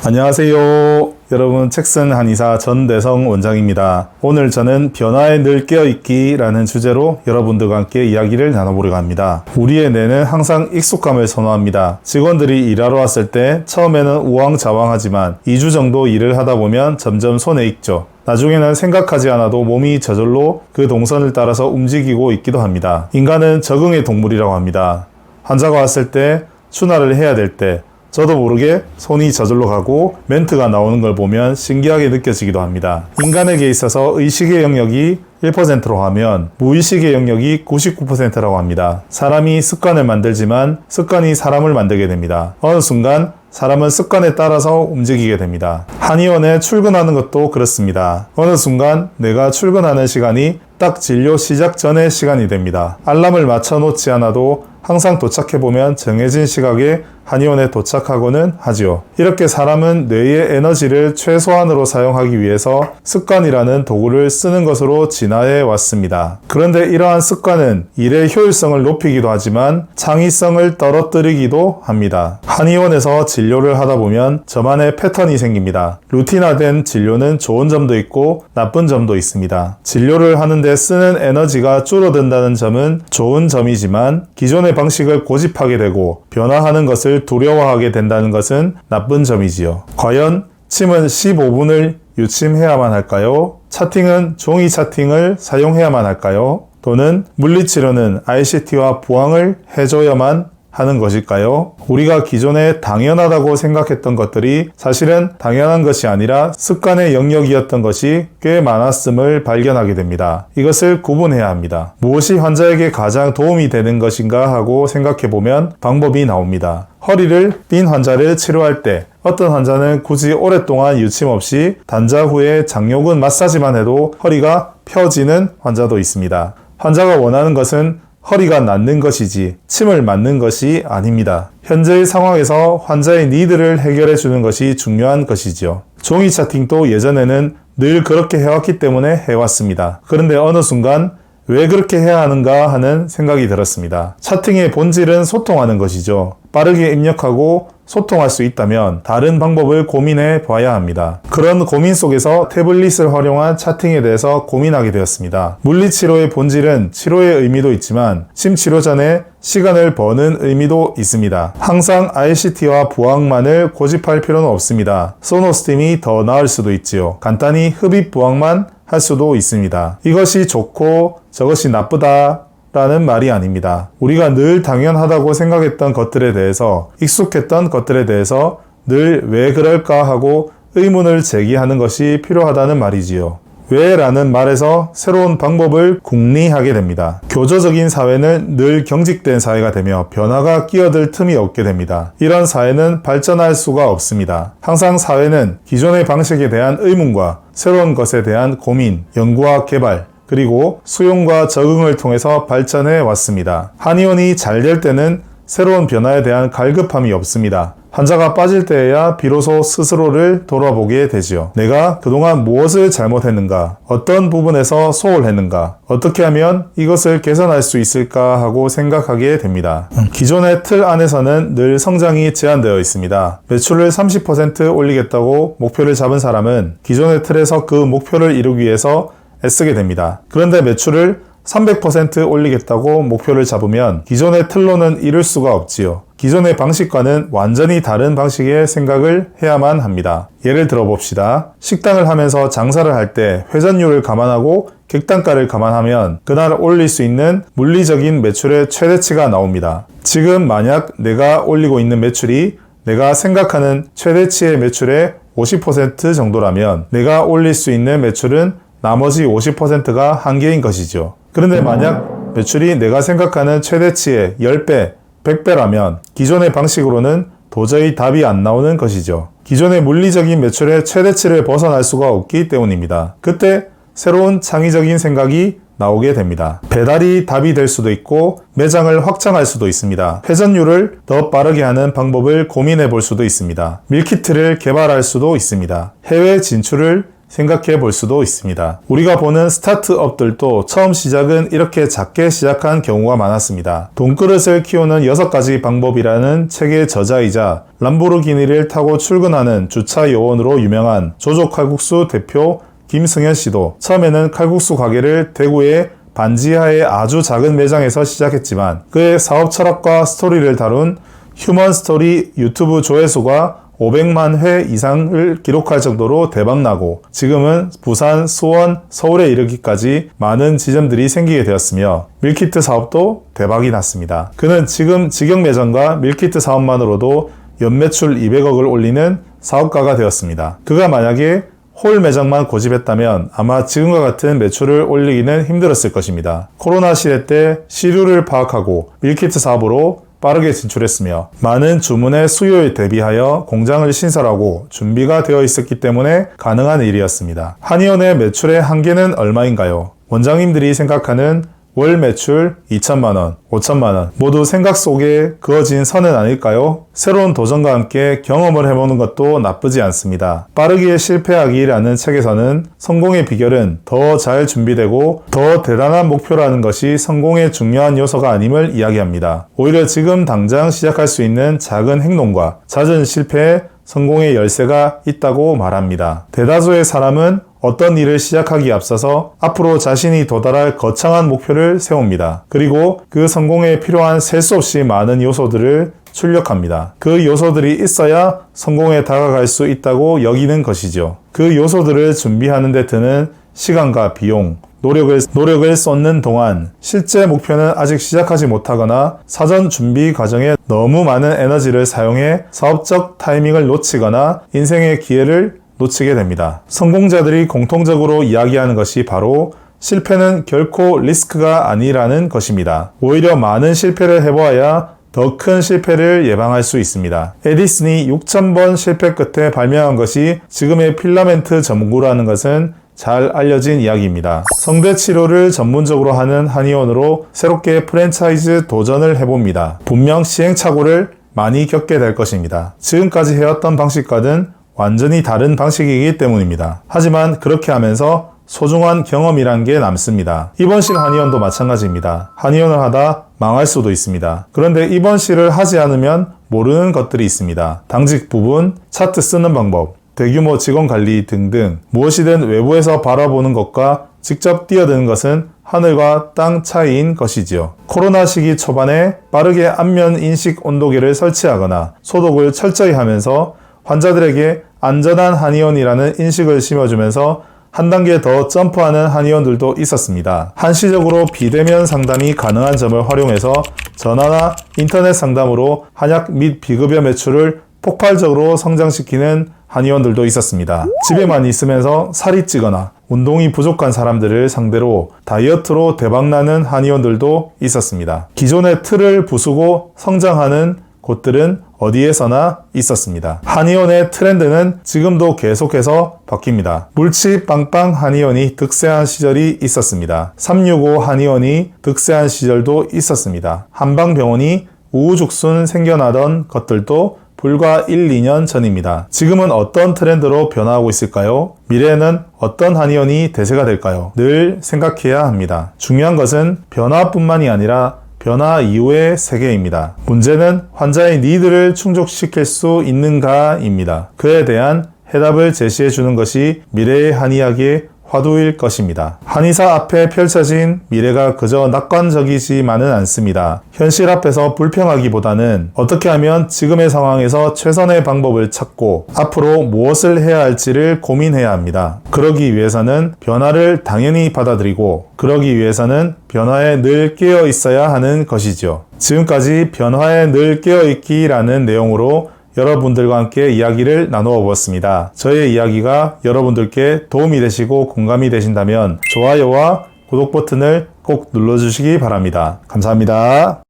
안녕하세요. 여러분, 책쓴 한의사 전대성 원장입니다. 오늘 저는 변화에 늘 깨어있기라는 주제로 여러분들과 함께 이야기를 나눠보려고 합니다. 우리의 뇌는 항상 익숙함을 선호합니다. 직원들이 일하러 왔을 때 처음에는 우왕좌왕하지만 2주 정도 일을 하다 보면 점점 손에 익죠. 나중에는 생각하지 않아도 몸이 저절로 그 동선을 따라서 움직이고 있기도 합니다. 인간은 적응의 동물이라고 합니다. 환자가 왔을 때, 추나를 해야 될 때, 저도 모르게 손이 저절로 가고 멘트가 나오는 걸 보면 신기하게 느껴지기도 합니다. 인간에게 있어서 의식의 영역이 1%로 하면 무의식의 영역이 99%라고 합니다. 사람이 습관을 만들지만 습관이 사람을 만들게 됩니다. 어느 순간 사람은 습관에 따라서 움직이게 됩니다. 한의원에 출근하는 것도 그렇습니다. 어느 순간 내가 출근하는 시간이 딱 진료 시작 전의 시간이 됩니다. 알람을 맞춰 놓지 않아도 항상 도착해보면 정해진 시각에 한의원에 도착하고는 하지요. 이렇게 사람은 뇌의 에너지를 최소한으로 사용하기 위해서 습관이라는 도구를 쓰는 것으로 진화해 왔습니다. 그런데 이러한 습관은 일의 효율성을 높이기도 하지만 창의성을 떨어뜨리기도 합니다. 한의원에서 진료를 하다 보면 저만의 패턴이 생깁니다. 루틴화된 진료는 좋은 점도 있고 나쁜 점도 있습니다. 진료를 하는데 쓰는 에너지가 줄어든다는 점은 좋은 점이지만 기존의 방식을 고집하게 되고 변화하는 것을 두려워하게 된다는 것은 나쁜 점이지요. 과연 침은 15분을 유침해야만 할까요? 차팅은 종이 차팅을 사용해야만 할까요? 또는 물리치료는 ICT와 부항을 해줘야만 하는 것일까요? 우리가 기존에 당연하다고 생각했던 것들이 사실은 당연한 것이 아니라 습관의 영역이었던 것이 꽤 많았음을 발견하게 됩니다. 이것을 구분해야 합니다. 무엇이 환자에게 가장 도움이 되는 것인가 하고 생각해보면 방법이 나옵니다. 허리를 삔 환자를 치료할 때 어떤 환자는 굳이 오랫동안 유침 없이 단자 후에 장요근 마사지만 해도 허리가 펴지는 환자도 있습니다. 환자가 원하는 것은 허리가 낫는 것이지 침을 맞는 것이 아닙니다. 현재의 상황에서 환자의 니드를 해결해 주는 것이 중요한 것이지요. 종이 차팅도 예전에는 늘 그렇게 해왔기 때문에 해왔습니다. 그런데 어느 순간 왜 그렇게 해야 하는가 하는 생각이 들었습니다. 차팅의 본질은 소통하는 것이죠. 빠르게 입력하고 소통할 수 있다면 다른 방법을 고민해 봐야 합니다. 그런 고민 속에서 태블릿을 활용한 차팅에 대해서 고민하게 되었습니다. 물리치료의 본질은 치료의 의미도 있지만 침치료 전에 시간을 버는 의미도 있습니다. 항상 ICT와 부항만을 고집할 필요는 없습니다. 소노스팀이 더 나을 수도 있지요. 간단히 흡입 부항만 할 수도 있습니다. 이것이 좋고 저것이 나쁘다 라는 말이 아닙니다. 우리가 늘 당연하다고 생각했던 것들에 대해서, 익숙했던 것들에 대해서 늘 왜 그럴까 하고 의문을 제기하는 것이 필요하다는 말이지요. 왜 라는 말에서 새로운 방법을 궁리하게 됩니다. 교조적인 사회는 늘 경직된 사회가 되며 변화가 끼어들 틈이 없게 됩니다. 이런 사회는 발전할 수가 없습니다. 항상 사회는 기존의 방식에 대한 의문과 새로운 것에 대한 고민, 연구와 개발, 그리고 수용과 적응을 통해서 발전해 왔습니다. 한의원이 잘 될 때는 새로운 변화에 대한 갈급함이 없습니다. 환자가 빠질 때에야 비로소 스스로를 돌아보게 되지요. 내가 그동안 무엇을 잘못했는가? 어떤 부분에서 소홀했는가? 어떻게 하면 이것을 개선할 수 있을까 하고 생각하게 됩니다. 기존의 틀 안에서는 늘 성장이 제한되어 있습니다. 매출을 30% 올리겠다고 목표를 잡은 사람은 기존의 틀에서 그 목표를 이루기 위해서 애쓰게 됩니다. 그런데 매출을 300% 올리겠다고 목표를 잡으면 기존의 틀로는 이룰 수가 없지요. 기존의 방식과는 완전히 다른 방식의 생각을 해야만 합니다. 예를 들어 봅시다. 식당을 하면서 장사를 할 때 회전율을 감안하고 객단가를 감안하면 그날 올릴 수 있는 물리적인 매출의 최대치가 나옵니다. 지금 만약 내가 올리고 있는 매출이 내가 생각하는 최대치의 매출의 50% 정도라면 내가 올릴 수 있는 매출은 나머지 50%가 한계인 것이죠. 그런데 만약 매출이 내가 생각하는 최대치의 10배, 100배라면 기존의 방식으로는 도저히 답이 안 나오는 것이죠. 기존의 물리적인 매출의 최대치를 벗어날 수가 없기 때문입니다. 그때 새로운 창의적인 생각이 나오게 됩니다. 배달이 답이 될 수도 있고 매장을 확장할 수도 있습니다. 회전율을 더 빠르게 하는 방법을 고민해 볼 수도 있습니다. 밀키트를 개발할 수도 있습니다. 해외 진출을 생각해 볼 수도 있습니다. 우리가 보는 스타트업들도 처음 시작은 이렇게 작게 시작한 경우가 많았습니다. 돈그릇을 키우는 6가지 방법이라는 책의 저자이자 람보르기니를 타고 출근하는 주차 요원으로 유명한 조조 칼국수 대표 김승현 씨도 처음에는 칼국수 가게를 대구의 반지하의 아주 작은 매장에서 시작했지만 그의 사업 철학과 스토리를 다룬 휴먼 스토리 유튜브 조회수가 500만 회 이상을 기록할 정도로 대박나고 지금은 부산, 수원, 서울에 이르기까지 많은 지점들이 생기게 되었으며 밀키트 사업도 대박이 났습니다. 그는 지금 직영 매장과 밀키트 사업만으로도 연매출 200억을 올리는 사업가가 되었습니다. 그가 만약에 홀 매장만 고집했다면 아마 지금과 같은 매출을 올리기는 힘들었을 것입니다. 코로나 시대 때 시류를 파악하고 밀키트 사업으로 빠르게 진출했으며 많은 주문의 수요에 대비하여 공장을 신설하고 준비가 되어 있었기 때문에 가능한 일이었습니다. 한의원의 매출의 한계는 얼마인가요? 원장님들이 생각하는 월 매출 2천만원, 5천만원 모두 생각 속에 그어진 선은 아닐까요? 새로운 도전과 함께 경험을 해보는 것도 나쁘지 않습니다. 빠르게 실패하기라는 책에서는 성공의 비결은 더 잘 준비되고 더 대단한 목표라는 것이 성공의 중요한 요소가 아님을 이야기합니다. 오히려 지금 당장 시작할 수 있는 작은 행동과 잦은 실패에 성공의 열쇠가 있다고 말합니다. 대다수의 사람은 어떤 일을 시작하기에 앞서서 앞으로 자신이 도달할 거창한 목표를 세웁니다. 그리고 그 성공에 필요한 셀 수 없이 많은 요소들을 출력합니다. 그 요소들이 있어야 성공에 다가갈 수 있다고 여기는 것이죠. 그 요소들을 준비하는 데 드는 시간과 비용, 노력을 쏟는 동안 실제 목표는 아직 시작하지 못하거나 사전 준비 과정에 너무 많은 에너지를 사용해 사업적 타이밍을 놓치거나 인생의 기회를 놓치게 됩니다. 성공자들이 공통적으로 이야기하는 것이 바로 실패는 결코 리스크가 아니라는 것입니다. 오히려 많은 실패를 해보아야 더 큰 실패를 예방할 수 있습니다. 에디슨이 6,000번 실패 끝에 발명한 것이 지금의 필라멘트 전구라는 것은 잘 알려진 이야기입니다. 성대 치료를 전문적으로 하는 한의원으로 새롭게 프랜차이즈 도전을 해봅니다. 분명 시행착오를 많이 겪게 될 것입니다. 지금까지 해왔던 방식과는 완전히 다른 방식이기 때문입니다. 하지만 그렇게 하면서 소중한 경험이란 게 남습니다. 입원실 한의원도 마찬가지입니다. 한의원을 하다 망할 수도 있습니다. 그런데 입원실을 하지 않으면 모르는 것들이 있습니다. 당직 부분, 차트 쓰는 방법, 대규모 직원 관리 등등 무엇이든 외부에서 바라보는 것과 직접 뛰어드는 것은 하늘과 땅 차이인 것이지요. 코로나 시기 초반에 빠르게 안면 인식 온도계를 설치하거나 소독을 철저히 하면서 환자들에게 안전한 한의원이라는 인식을 심어주면서 한 단계 더 점프하는 한의원들도 있었습니다. 한시적으로 비대면 상담이 가능한 점을 활용해서 전화나 인터넷 상담으로 한약 및 비급여 매출을 폭발적으로 성장시키는 한의원들도 있었습니다. 집에만 있으면서 살이 찌거나 운동이 부족한 사람들을 상대로 다이어트로 대박나는 한의원들도 있었습니다. 기존의 틀을 부수고 성장하는 곳들은 어디에서나 있었습니다. 한의원의 트렌드는 지금도 계속해서 바뀝니다. 물치 빵빵 한의원이 득세한 시절이 있었습니다. 365 한의원이 득세한 시절도 있었습니다. 한방병원이 우후죽순 생겨나던 것들도 불과 1, 2년 전입니다. 지금은 어떤 트렌드로 변화하고 있을까요? 미래에는 어떤 한의원이 대세가 될까요? 늘 생각해야 합니다. 중요한 것은 변화뿐만이 아니라 변화 이후의 세계입니다. 문제는 환자의 니드를 충족시킬 수 있는가입니다. 그에 대한 해답을 제시해 주는 것이 미래의 한의학의 화두일 것입니다. 한의사 앞에 펼쳐진 미래가 그저 낙관적이지만은 않습니다. 현실 앞에서 불평하기보다는 어떻게 하면 지금의 상황에서 최선의 방법을 찾고 앞으로 무엇을 해야 할지를 고민해야 합니다. 그러기 위해서는 변화를 당연히 받아들이고 그러기 위해서는 변화에 늘 깨어 있어야 하는 것이죠. 지금까지 변화에 늘 깨어 있기라는 내용으로 여러분들과 함께 이야기를 나누어 보았습니다. 저의 이야기가 여러분들께 도움이 되시고 공감이 되신다면 좋아요와 구독 버튼을 꼭 눌러주시기 바랍니다. 감사합니다.